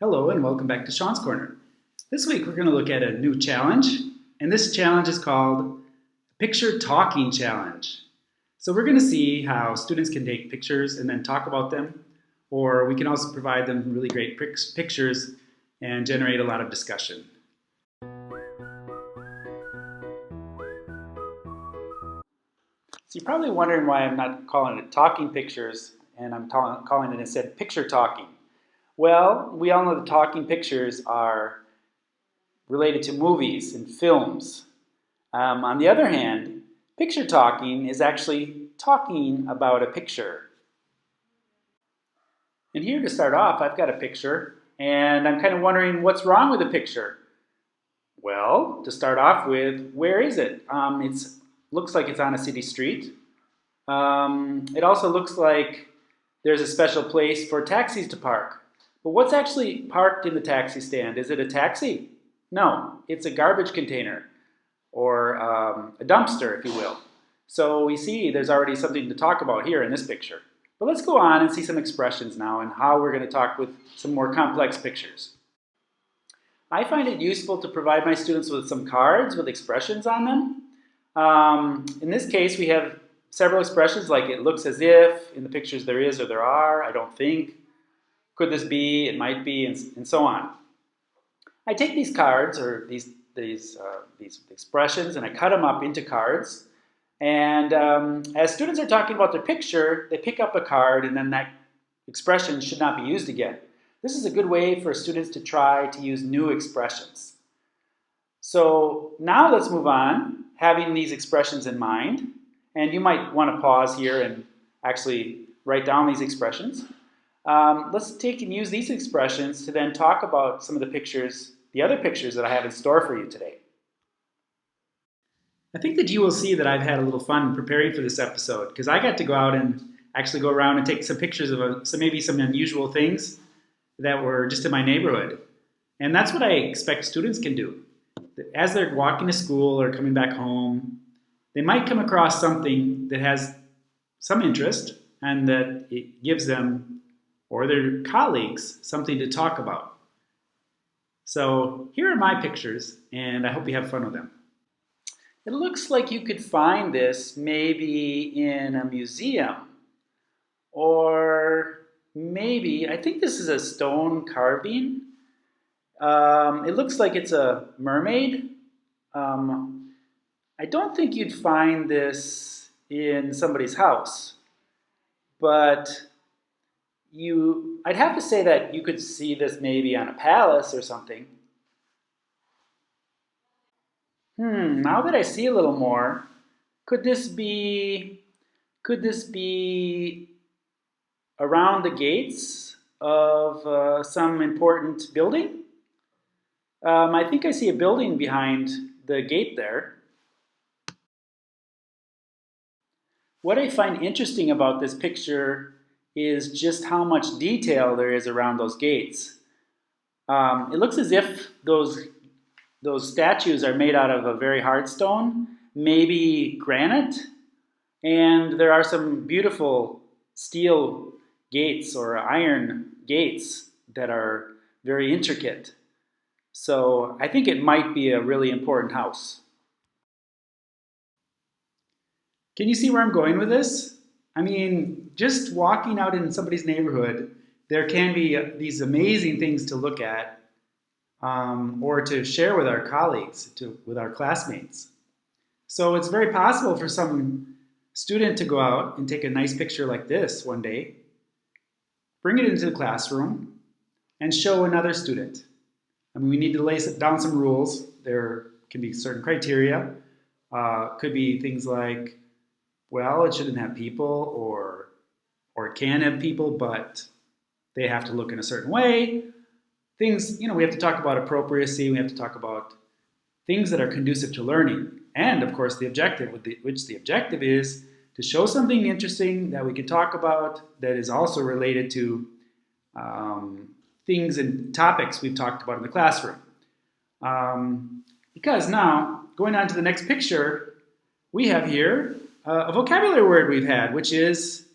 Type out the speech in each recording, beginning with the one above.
Hello and welcome back to Shawn's Corner. This week we're going to look at a new challenge, and this challenge is called Picture Talking Challenge. So we're going to see how students can take pictures and then talk about them, or we can also provide them really great pictures and generate a lot of discussion. So you're probably wondering why I'm not calling it talking pictures and I'm calling it instead picture talking. Well, we all know that talking pictures are related to movies and films. On the other hand, picture talking is actually talking about a picture. And here to start off, I've got a picture, and I'm kind of wondering what's wrong with the picture. Well, to start off with, where is it? It looks like it's on a city street. It also looks like there's a special place for taxis to park. But what's actually parked in the taxi stand? Is it a taxi? No, it's a garbage container or a dumpster, if you will. So we see there's already something to talk about here in this picture. But let's go on and see some expressions now and how we're going to talk with some more complex pictures. I find it useful to provide my students with some cards with expressions on them. In this case, we have several expressions like it looks as if, in the pictures there is or there are, I don't think, could this be, it might be, and so on. I take these cards or these expressions and I cut them up into cards. And as students are talking about their picture, they pick up a card and then that expression should not be used again. This is a good way for students to try to use new expressions. So now let's move on, having these expressions in mind. And you might want to pause here and actually write down these expressions. Let's take and use these expressions to then talk about some of the other pictures that I have in store for you today. I think that you will see that I've had a little fun preparing for this episode because I got to go out and actually go around and take some pictures of maybe some unusual things that were just in my neighborhood. And that's what I expect students can do. As they're walking to school or coming back home, they might come across something that has some interest and that it gives them or their colleagues something to talk about. So here are my pictures, and I hope you have fun with them. It looks like you could find this maybe in a museum, or maybe, I think this is a stone carving. It looks like it's a mermaid. I don't think you'd find this in somebody's house, but I'd have to say that you could see this maybe on a palace or something. Now that I see a little more, could this be around the gates of some important building? I think I see a building behind the gate there. What I find interesting about this picture is just how much detail there is around those gates. It looks as if those statues are made out of a very hard stone, maybe granite, and there are some beautiful steel gates or iron gates that are very intricate. So I think it might be a really important house. Can you see where I'm going with this? I mean, just walking out in somebody's neighborhood, there can be these amazing things to look at or to share with our colleagues, with our classmates. So it's very possible for some student to go out and take a nice picture like this one day, bring it into the classroom, and show another student. I mean, we need to lay down some rules. There can be certain criteria. Could be things like, well, it shouldn't have people, or it can have people, but they have to look in a certain way. Things, we have to talk about appropriacy. We have to talk about things that are conducive to learning. And, of course, the objective, which the objective is to show something interesting that we can talk about that is also related to things and topics we've talked about in the classroom. Because now, going on to the next picture, we have here a vocabulary word we've had, which is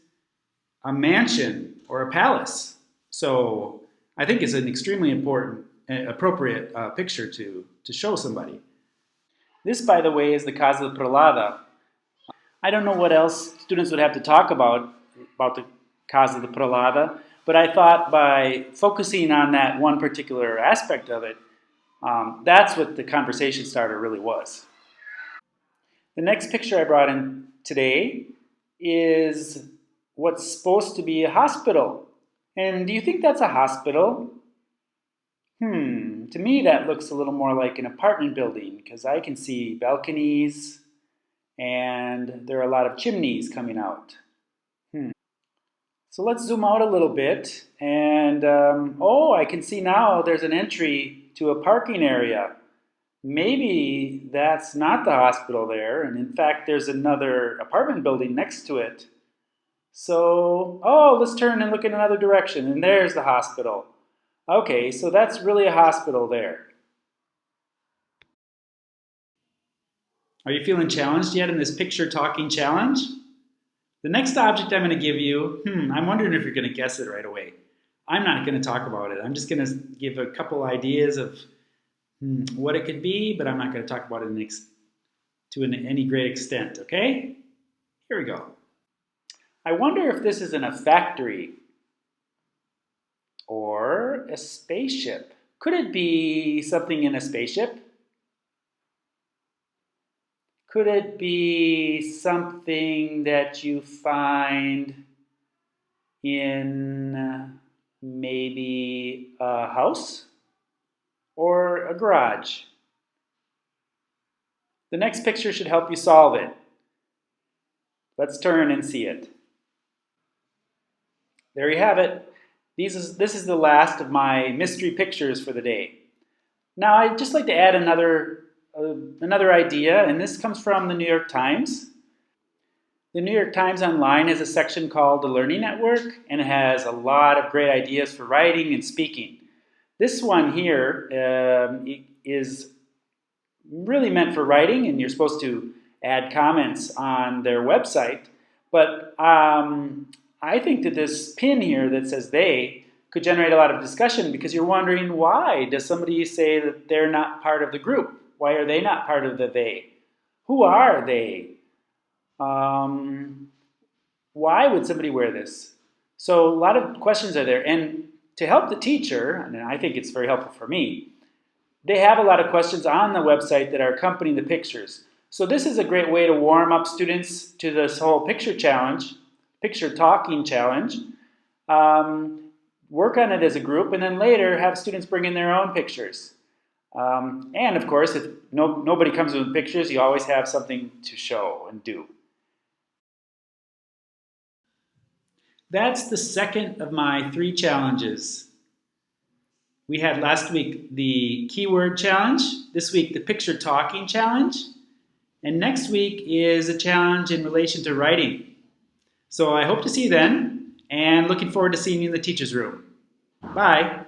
a mansion or a palace. So I think is an extremely important, appropriate picture to show somebody. This, by the way, is the Casa de Perlada. I don't know what else students would have to talk about the Casa de Perlada, but I thought by focusing on that one particular aspect of it, that's what the conversation starter really was. The next picture I brought in today is what's supposed to be a hospital. And do you think that's a hospital? To me that looks a little more like an apartment building because I can see balconies and there are a lot of chimneys coming out. So let's zoom out a little bit and oh, I can see now there's an entry to a parking area. Maybe that's not the hospital there, and in fact there's another apartment building next to it. So, oh, let's turn and look in another direction, and there's the hospital. Okay, so that's really a hospital there. Are you feeling challenged yet in this picture talking challenge? The next object I'm going to give you, I'm wondering if you're going to guess it right away. I'm not going to talk about it. I'm just going to give a couple ideas of what it could be, but I'm not going to talk about it to any great extent, okay? Here we go. I wonder if this is in a factory or a spaceship. Could it be something in a spaceship? Could it be something that you find in maybe a house or a garage? The next picture should help you solve it. Let's turn and see it. There you have it. This is the last of my mystery pictures for the day. Now I'd just like to add another idea, and this comes from the New York Times. The New York Times Online has a section called the Learning Network, and it has a lot of great ideas for writing and speaking. This one here is really meant for writing, and you're supposed to add comments on their website. But I think that this pin here that says they could generate a lot of discussion because you're wondering why does somebody say that they're not part of the group? Why are they not part of the they? Who are they? Why would somebody wear this? So a lot of questions are there. And to help the teacher, and I think it's very helpful for me, they have a lot of questions on the website that are accompanying the pictures. So this is a great way to warm up students to this whole picture challenge, picture talking challenge. Work on it as a group, and then later have students bring in their own pictures. And of course, if nobody comes with pictures, you always have something to show and do. That's the second of my 3 challenges. We had last week the keyword challenge, this week the picture talking challenge, and next week is a challenge in relation to writing. So I hope to see you then, and looking forward to seeing you in the teacher's room. Bye.